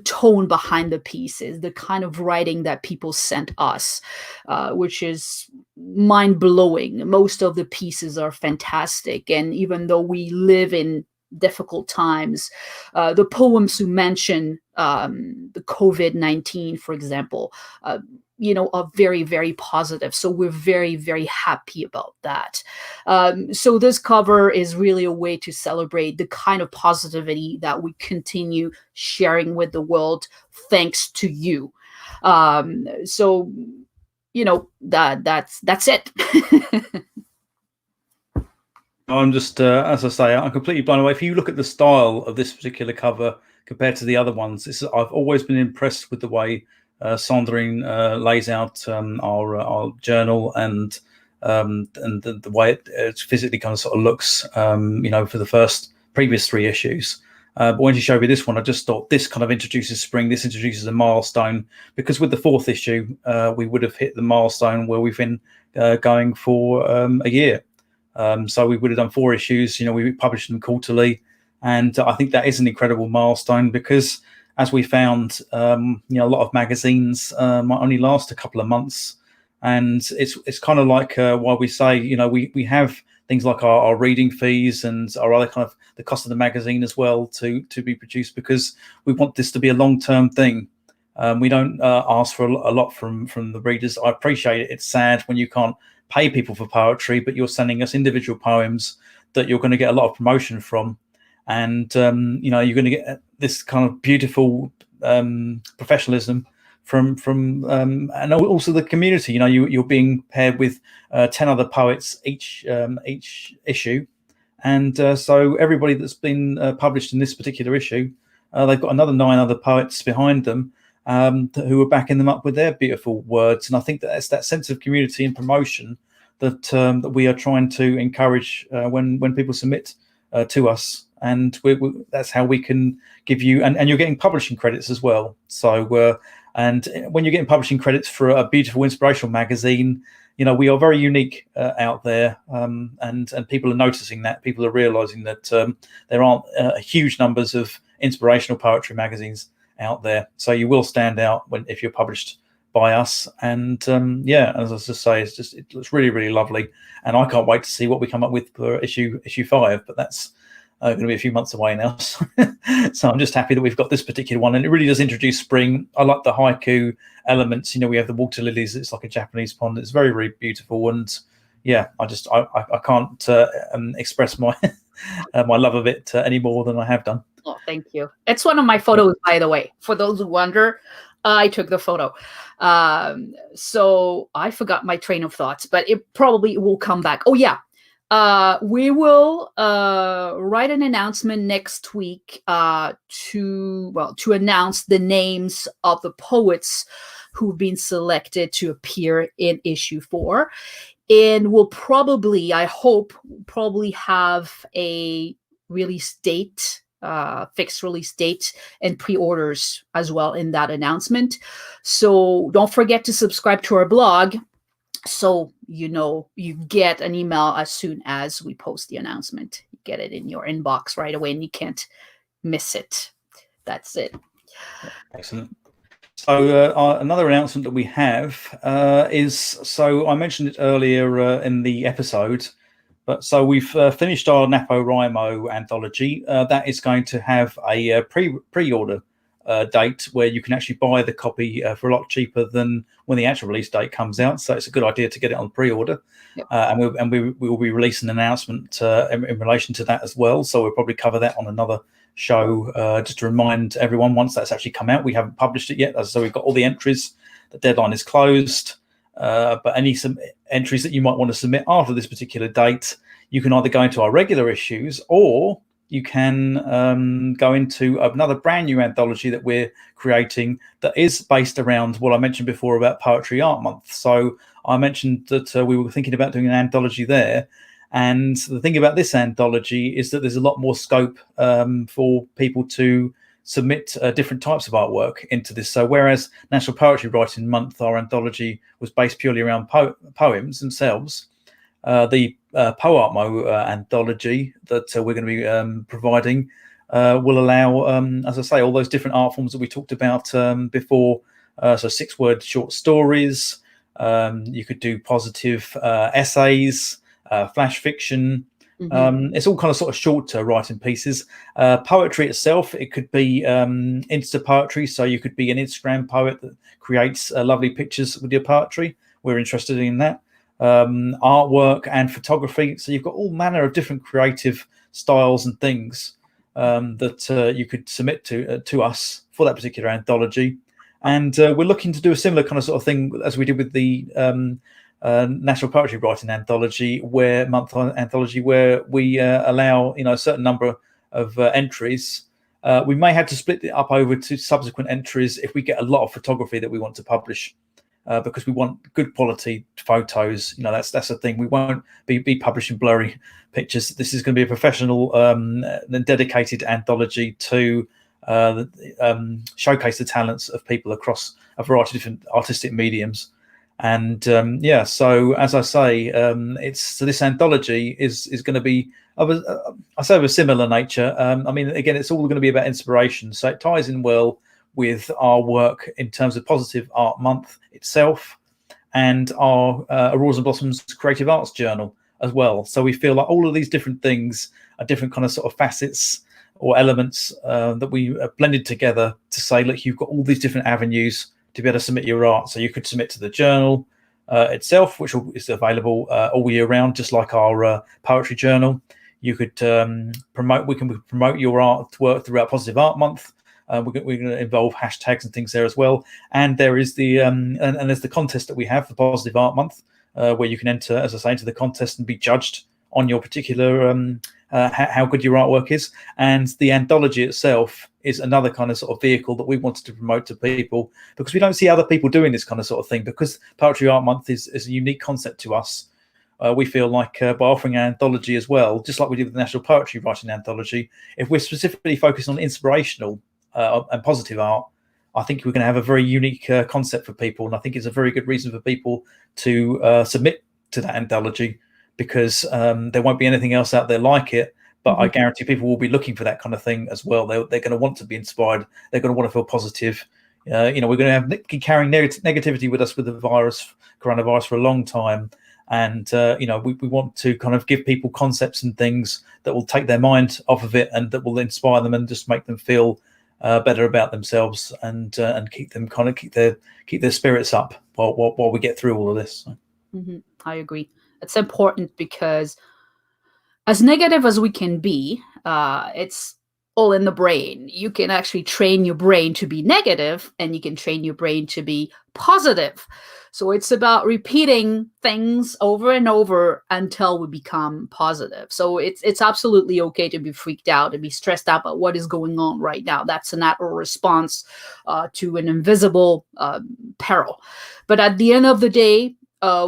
S2: tone behind the pieces, the kind of writing that people sent us, which is mind-blowing. Most of the pieces are fantastic, and even though we live in difficult times, the poems you mention, the COVID-19, for example, are very, very positive. So we're very, very happy about that. So this cover is really a way to celebrate the kind of positivity that we continue sharing with the world, thanks to you. So that's it.
S1: I'm just, as I say, I'm completely blown away. If you look at the style of this particular cover compared to the other ones, I've always been impressed with the way Cendrine lays out our journal, and the way it physically kind of sort of looks, for the previous 3 issues. But when she showed me this one, I just thought this kind of introduces spring. This introduces a milestone, because with the 4th issue, we would have hit the milestone where we've been going for a year. So we would have done 4 issues. We published them quarterly, and I think that is an incredible milestone, because as we found, a lot of magazines might only last a couple of months, and it's kind of like why we say, we have things like our reading fees and our other kind of the cost of the magazine as well to be produced, because we want this to be a long-term thing. We don't ask for a lot from the readers. I appreciate it. It's sad when you can't pay people for poetry, but you're sending us individual poems that you're going to get a lot of promotion from, and you know, you're going to get this kind of beautiful professionalism from and also the community. You know, you're being paired with 10 other poets each issue, and so everybody that's been published in this particular issue, they've got another 9 other poets behind them who are backing them up with their beautiful words. And I think that's that sense of community and promotion that that we are trying to encourage when people submit to us, and that's how we can give you, and you're getting publishing credits as well. So and when you're getting publishing credits for a beautiful inspirational magazine, you know, we are very unique out there, and people are noticing that. People are realizing that there aren't huge numbers of inspirational poetry magazines out there, so you will stand out if you're published by us. And yeah, as I was just say, it looks really, really lovely, and I can't wait to see what we come up with for issue 5, but that's going to be a few months away now. So I'm just happy that we've got this particular one, and it really does introduce spring. I like the haiku elements. You know, we have the water lilies. It's like a Japanese pond. It's very, very beautiful, and yeah, I can't express my my love of it any more than I have done.
S2: Oh, thank you. It's one of my photos, by the way. For those who wonder, I took the photo. So I forgot my train of thoughts, but it probably will come back. Oh yeah. We will write an announcement next week to announce the names of the poets who've been selected to appear in issue 4. And we'll probably, I hope, have a release date, fixed release date, and pre-orders as well in that announcement. So don't forget to subscribe to our blog, so you know you get an email as soon as we post the announcement. You get it in your inbox right away, and you can't miss it. That's it.
S1: Excellent. So another announcement that we have is, so I mentioned it earlier in the episode, but so we've finished our NaPoWriMo anthology. That is going to have a pre-order date where you can actually buy the copy for a lot cheaper than when the actual release date comes out. So it's a good idea to get it on pre-order.
S2: Yep.
S1: And we will be releasing an announcement in relation to that as well. So we'll probably cover that on another show, just to remind everyone once that's actually come out. We haven't published it yet, so we've got all the entries. The deadline is closed, but some entries that you might want to submit after this particular date, you can either go into our regular issues, or you can go into another brand new anthology that we're creating that is based around what I mentioned before about Poetry Art Month. So I mentioned that we were thinking about doing an anthology there. And the thing about this anthology is that there's a lot more scope for people to submit different types of artwork into this. So whereas National Poetry Writing Month, our anthology was based purely around poems themselves, the PoArtMo anthology that we're going to be providing will allow, as I say, all those different art forms that we talked about before. So 6-word short stories, you could do positive essays, flash fiction. It's all kind of sort of shorter writing pieces. Poetry itself, it could be Insta poetry, so you could be an Instagram poet that creates lovely pictures with your poetry. We're interested in that. Artwork and photography, so you've got all manner of different creative styles and things that you could submit to us for that particular anthology. And we're looking to do a similar kind of sort of thing as we did with the National Poetry Writing Anthology, where we allow, you know, a certain number of entries. We may have to split it up over to subsequent entries if we get a lot of photography that we want to publish, because we want good quality photos. You know, that's the thing. We won't be publishing blurry pictures. This is going to be a professional and dedicated anthology to showcase the talents of people across a variety of different artistic mediums. And yeah, so as I say, this anthology is going to be of a similar nature. I mean, again, it's all going to be about inspiration, so it ties in well with our work in terms of Positive Art Month itself and our Auroras Blossoms Creative Arts Journal as well. So we feel like all of these different things are different kind of sort of facets or elements that we blended together to say, look, you've got all these different avenues to be able to submit your art. So you could submit to the journal itself, which is available all year round, just like our poetry journal. You could promote. We can promote your artwork throughout Positive Art Month. We're going to involve hashtags and things there as well. And there is the and there's the contest that we have for Positive Art Month, where you can enter, as I say, into the contest and be judged on your particular how good your artwork is. And the anthology itself is another kind of sort of vehicle that we wanted to promote to people, because we don't see other people doing this kind of sort of thing. Because Poetry Art Month is a unique concept to us. We feel like by offering an anthology as well, just like we did with the National Poetry Writing Anthology, if we're specifically focused on inspirational and positive art, I think we're going to have a very unique concept for people. And I think it's a very good reason for people to submit to that anthology, because there won't be anything else out there like it. But I guarantee people will be looking for that kind of thing as well. They're going to want to be inspired. They're going to want to feel positive. We're going to have carrying negativity with us with the coronavirus for a long time. And, we want to kind of give people concepts and things that will take their mind off of it and that will inspire them and just make them feel better about themselves and keep them keep their spirits up while we get through all of this.
S2: I agree. It's important because as negative as we can be, it's all in the brain. You can actually train your brain to be negative, and you can train your brain to be positive. So it's about repeating things over and over until we become positive. So it's absolutely okay to be freaked out and be stressed out about what is going on right now. That's a natural response to an invisible peril. But at the end of the day,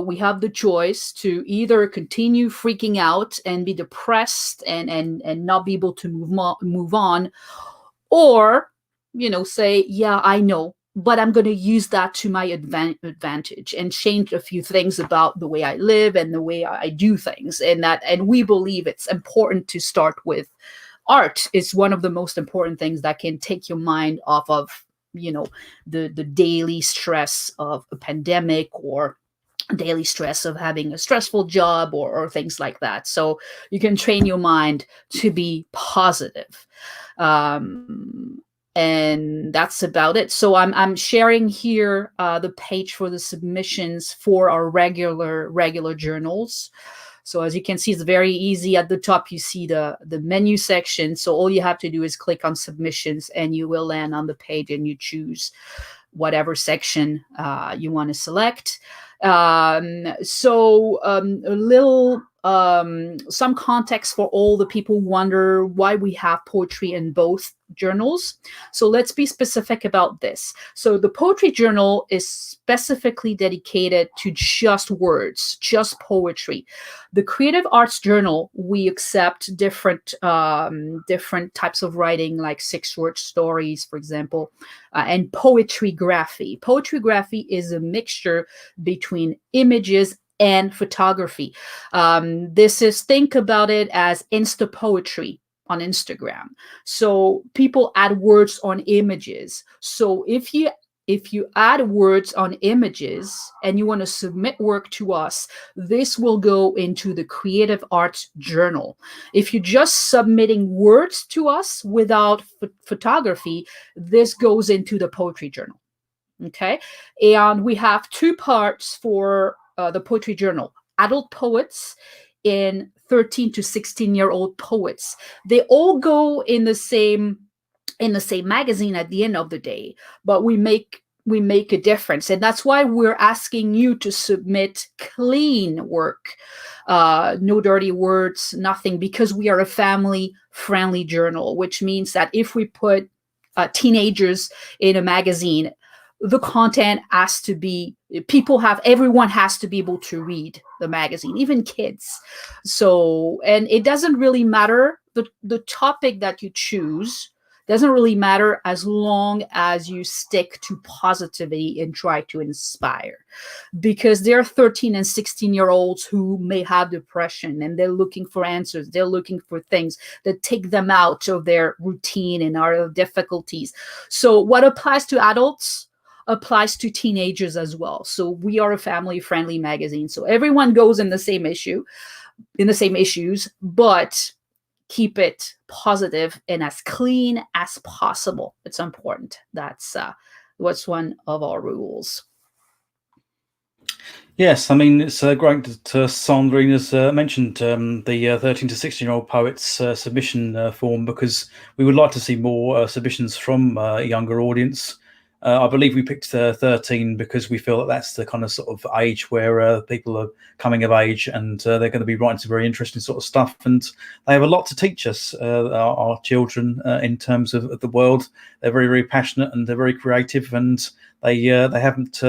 S2: we have the choice to either continue freaking out and be depressed and not be able to move on, or, say, yeah, I know, but I'm going to use that to my advantage and change a few things about the way I live and the way I do things. And we believe it's important to start with art. It's one of the most important things that can take your mind off of, the daily stress of a pandemic or daily stress of having a stressful job or things like that. So you can train your mind to be positive. And that's about it. So I'm sharing here the page for the submissions for our regular journals. So as you can see, it's very easy. At the top, you see the menu section. So all you have to do is click on submissions and you will land on the page and you choose whatever section you want to select. A little some context for all the people who wonder why we have poetry in both journals. So let's be specific about this. So the Poetry Journal is specifically dedicated to just words, just poetry. The Creative Arts Journal, we accept different types of writing, like 6-word stories, for example, and poetry graphy. Poetry graphy is a mixture between images and photography. Think about it as Insta poetry on Instagram. So people add words on images. So if you add words on images and you want to submit work to us, this will go into the Creative Arts Journal. If you're just submitting words to us without photography, this goes into the Poetry Journal. Okay, and we have 2 parts for the Poetry Journal: adult poets and 13 to 16-year-old poets. They all go in the same magazine at the end of the day, but we make a difference, and that's why we're asking you to submit clean work, no dirty words, nothing, because we are a family-friendly journal, which means that if we put teenagers in a magazine, the content has to be, everyone has to be able to read the magazine, even kids. So, and it doesn't really matter, the topic that you choose doesn't really matter, as long as you stick to positivity and try to inspire. Because there are 13 and 16-year-olds who may have depression and they're looking for answers. They're looking for things that take them out of their routine and our difficulties. So what applies to adults applies to teenagers as well. So we are a family-friendly magazine. So everyone goes in the same issues, but keep it positive and as clean as possible. It's important. That's what's one of our rules.
S1: Yes, I mean, it's great that Cendrine has mentioned the 13 to 16-year-old poets submission form, because we would like to see more submissions from a younger audience. I believe we picked 13 because we feel that that's the kind of sort of age where people are coming of age, and they're going to be writing some very interesting sort of stuff, and they have a lot to teach us, our children, in terms of the world. They're very, very passionate, and they're very creative, and they haven't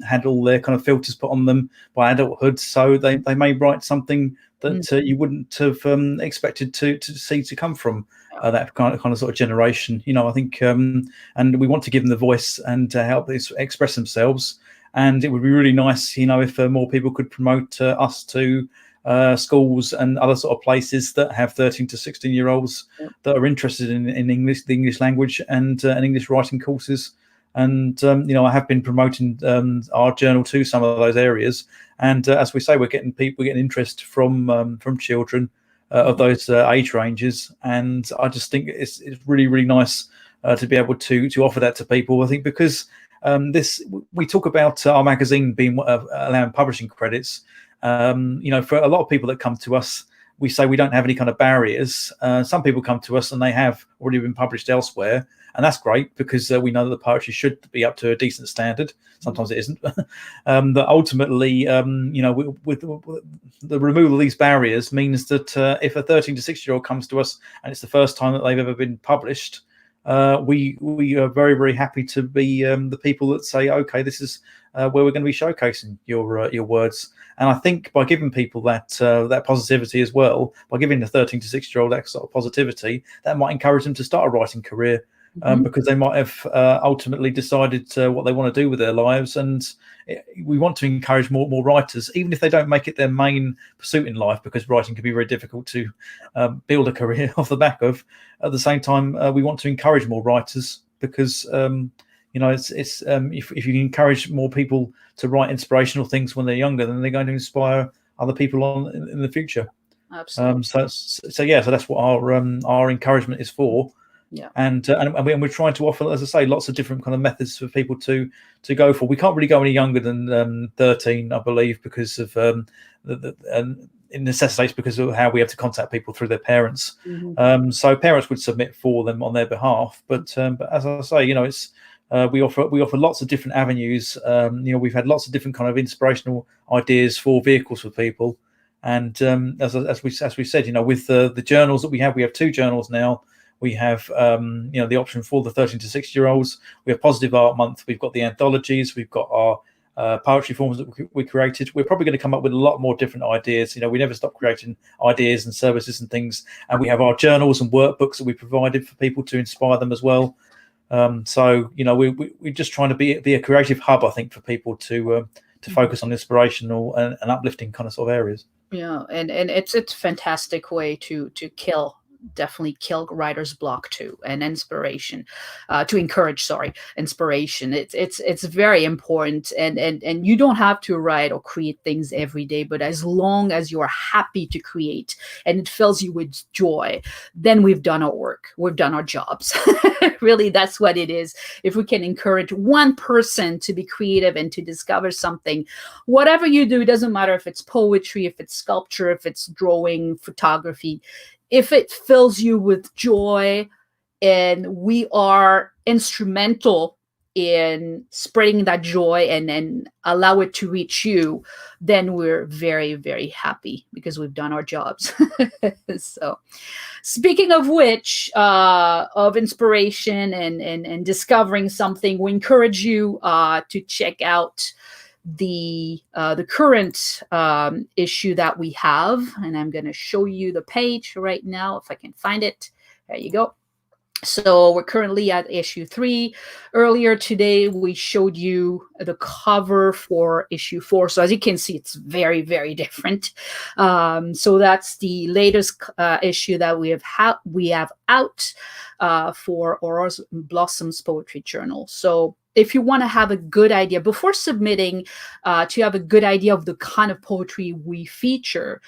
S1: had all their kind of filters put on them by adulthood, so they may write something that you wouldn't have expected to see to come from that kind of sort of generation. I think, and we want to give them the voice and help them express themselves. And it would be really nice, if more people could promote us to schools and other sort of places that have 13 to 16-year-olds that are interested in English, the English language, and English writing courses. And I have been promoting our journal to some of those areas, and as we say, we're getting interest from children of those age ranges, and I just think it's really, really nice to be able to offer that to people. I think because we talk about our magazine being allowing publishing credits. For a lot of people that come to us, we say we don't have any kind of barriers. Some people come to us and they have already been published elsewhere, and that's great because we know that the poetry should be up to a decent standard. Sometimes it isn't. But ultimately, with the removal of these barriers means that if a 13 to 16-year-old comes to us and it's the first time that they've ever been published, we are very, very happy to be the people that say, okay, this is where we're going to be showcasing your words. And I think by giving people that positivity as well, by giving the 13 to 16-year-old that sort of positivity, that might encourage them to start a writing career, because they might have ultimately decided what they want to do with their lives. And we want to encourage more writers, even if they don't make it their main pursuit in life, because writing can be very difficult to build a career off the back of. At the same time, we want to encourage more writers, because it's if you encourage more people to write inspirational things when they're younger, then they're going to inspire other people on in the future.
S2: Absolutely.
S1: So that's what our encouragement is for.
S2: Yeah.
S1: And we're trying to offer, as I say, lots of different kind of methods for people to go for. We can't really go any younger than 13, I believe, because of it necessitates, because of how we have to contact people through their parents. So parents would submit for them on their behalf. But as I say, it's we offer lots of different avenues. We've had lots of different kind of inspirational ideas for vehicles for people. And as we said, with the journals that we have 2 journals now. We have the option for the 13 to 60-year-olds. We have Positive Art Month. We've got the anthologies. We've got our poetry forms that we created. We're probably going to come up with a lot more different ideas. We never stop creating ideas and services and things. And we have our journals and workbooks that we provided for people to inspire them as well. So we're just trying to be a creative hub, I think, for people to focus on inspirational and uplifting kind of sort of areas.
S2: Yeah, and it's a fantastic way to definitely kill writer's block too, and inspiration, to encourage inspiration. It's very important, and you don't have to write or create things every day, but as long as you're happy to create and it fills you with joy, then we've done our work, we've done our jobs. Really, that's what it is. If we can encourage one person to be creative and to discover something, whatever you do, it doesn't matter if it's poetry, if it's sculpture, if it's drawing, photography, if it fills you with joy and we are instrumental in spreading that joy and allow it to reach you, then we're very, very happy because we've done our jobs. So speaking of which, of inspiration and discovering something, we encourage you to check out the current issue that we have, and I'm going to show you the page right now if I can find it. There you go. So we're currently at issue 3. Earlier today, we showed you the cover for issue 4. So as you can see, it's very, very different. So that's the latest issue that we have out for Auroras Blossoms Poetry Journal. So if you want to have a good idea before submitting, to have a good idea of the kind of poetry we feature,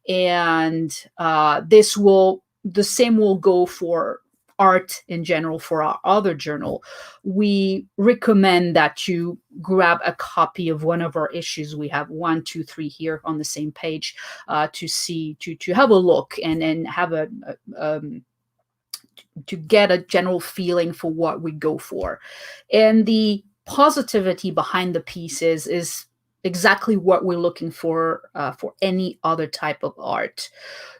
S2: and the same will go for art in general for our other journal, we recommend that you grab a copy of one of our issues. We have 1, 2, 3 here on the same page to have a look and have to get a general feeling for what we go for. And the positivity behind the pieces is exactly what we're looking for any other type of art.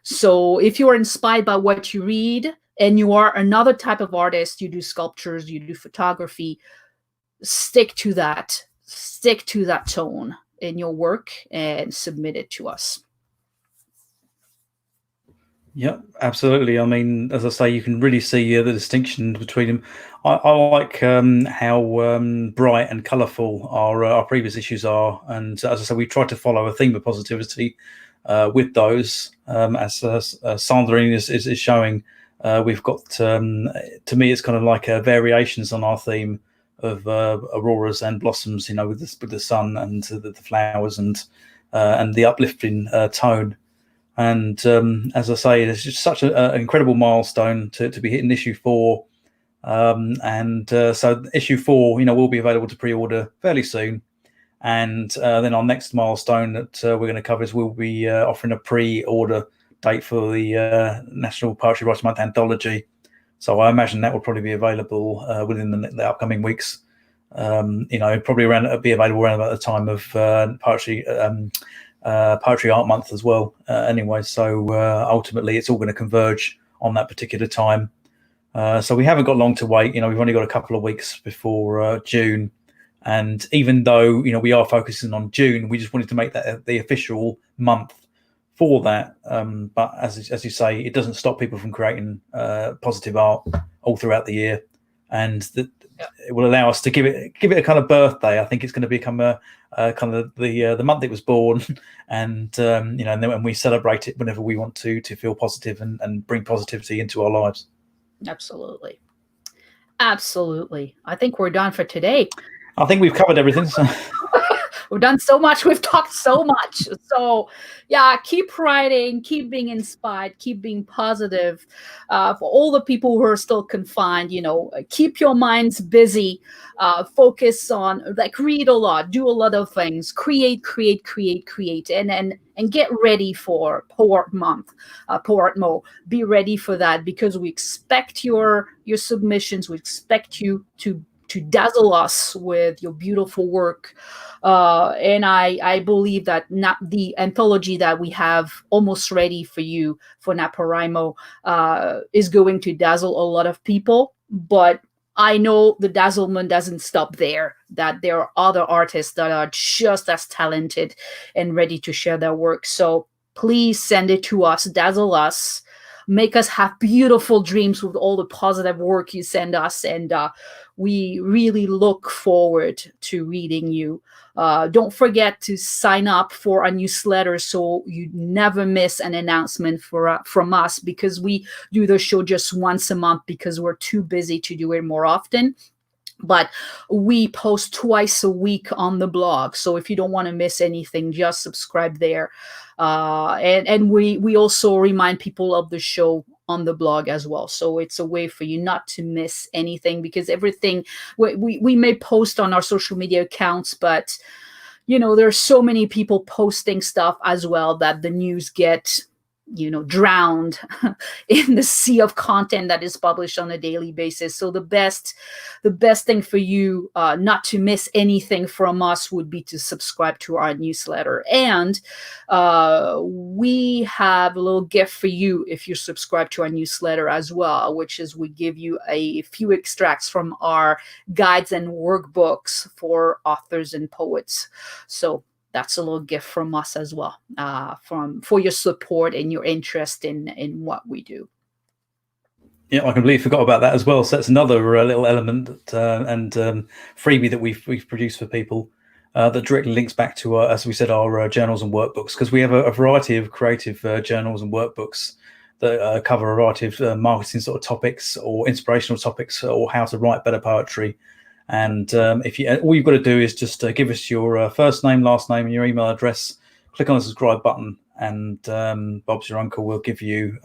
S2: So if you are inspired by what you read and you are another type of artist, you do sculptures, you do photography, stick to that tone in your work and submit it to us.
S1: Yeah, absolutely. I mean, as I say, you can really see the distinction between them. I like how bright and colourful our previous issues are, and as I say, we try to follow a theme of positivity with those. As Cendrine is showing, we've got to me, it's kind of like variations on our theme of auroras and blossoms. You know, with the sun and the flowers and the uplifting tone. And as I say, it's just such an incredible milestone to be hitting issue 4. So issue 4, will be available to pre-order fairly soon. And then our next milestone that we're going to cover is we'll be offering a pre-order date for the National Poetry Writing Month Anthology. So I imagine that will probably be available within the upcoming weeks. Probably be available around about the time of Poetry Art Month as well. Anyway, so ultimately it's all going to converge on that particular time. So we haven't got long to wait. We've only got a couple of weeks before June. And even though, we are focusing on June, we just wanted to make that the official month for that. But as you say, it doesn't stop people from creating positive art all throughout the year. And it will allow us to give it a kind of birthday. I think it's going to become a kind of the month it was born, and and then when we celebrate it whenever we want to feel positive and bring positivity into our lives.
S2: Absolutely. I think we're done for today.
S1: I think we've covered everything. So.
S2: We've done so much. We've talked so much. So yeah, keep writing, keep being inspired, keep being positive. For all the people who are still confined, keep your minds busy. Focus on, read a lot, do a lot of things, create, and get ready for PoArt Month, PoArtMo. Be ready for that, because we expect your submissions. We expect you to dazzle us with your beautiful work. And I believe that the anthology that we have almost ready for you for NaPoWriMo is going to dazzle a lot of people. But I know the dazzlement doesn't stop there, that there are other artists that are just as talented and ready to share their work. So please send it to us, dazzle us, make us have beautiful dreams with all the positive work you send us. And we really look forward to reading you. Don't forget to sign up for our newsletter so you never miss an announcement from us, because we do the show just once a month because we're too busy to do it more often. But we post twice a week on the blog. So if you don't want to miss anything, just subscribe there. And we also remind people of the show on the blog as well. So it's a way for you not to miss anything, because everything we may post on our social media accounts, but there's so many people posting stuff as well that the news get drowned in the sea of content that is published on a daily basis. So the best thing for you not to miss anything from us would be to subscribe to our newsletter. And we have a little gift for you if you subscribe to our newsletter as well, which is we give you a few extracts from our guides and workbooks for authors and poets. So that's a little gift from us as well, for your support and your interest in what we do.
S1: Yeah, I completely forgot about that as well. So that's another little element and freebie that we've produced for people that directly links back to, as we said, our journals and workbooks, because we have a variety of creative journals and workbooks that cover a variety of marketing sort of topics or inspirational topics or how to write better poetry. And all you've got to do is just give us your first name, last name, and your email address. Click on the subscribe button, and Bob's your uncle will give you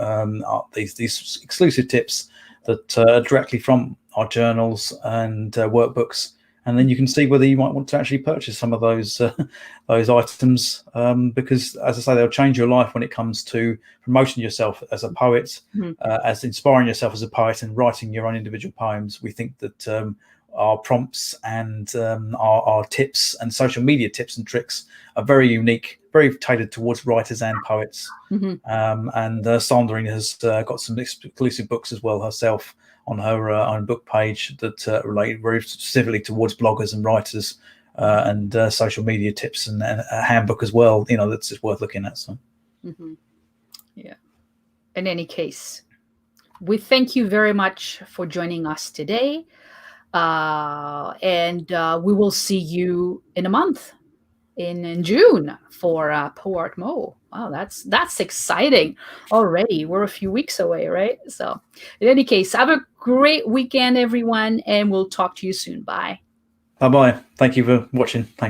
S1: these exclusive tips that are directly from our journals and workbooks. And then you can see whether you might want to actually purchase some of those items, because, as I say, they'll change your life when it comes to promoting yourself as a poet, as inspiring yourself as a poet and writing your own individual poems. We think that our prompts and our tips and social media tips and tricks are very unique, very tailored towards writers and poets. And Cendrine has got some exclusive books as well herself on her own book page that relate very specifically towards bloggers and writers, and social media tips, and a handbook as well, that's just worth looking at. So
S2: yeah, in any case, we thank you very much for joining us today, and we will see you in a month, in June, for PoArtMo. Wow, that's exciting already. We're a few weeks away, right? So in any case, have a great weekend, everyone, and we'll talk to you soon. Bye.
S1: Bye-bye. Thank you for watching. Thanks.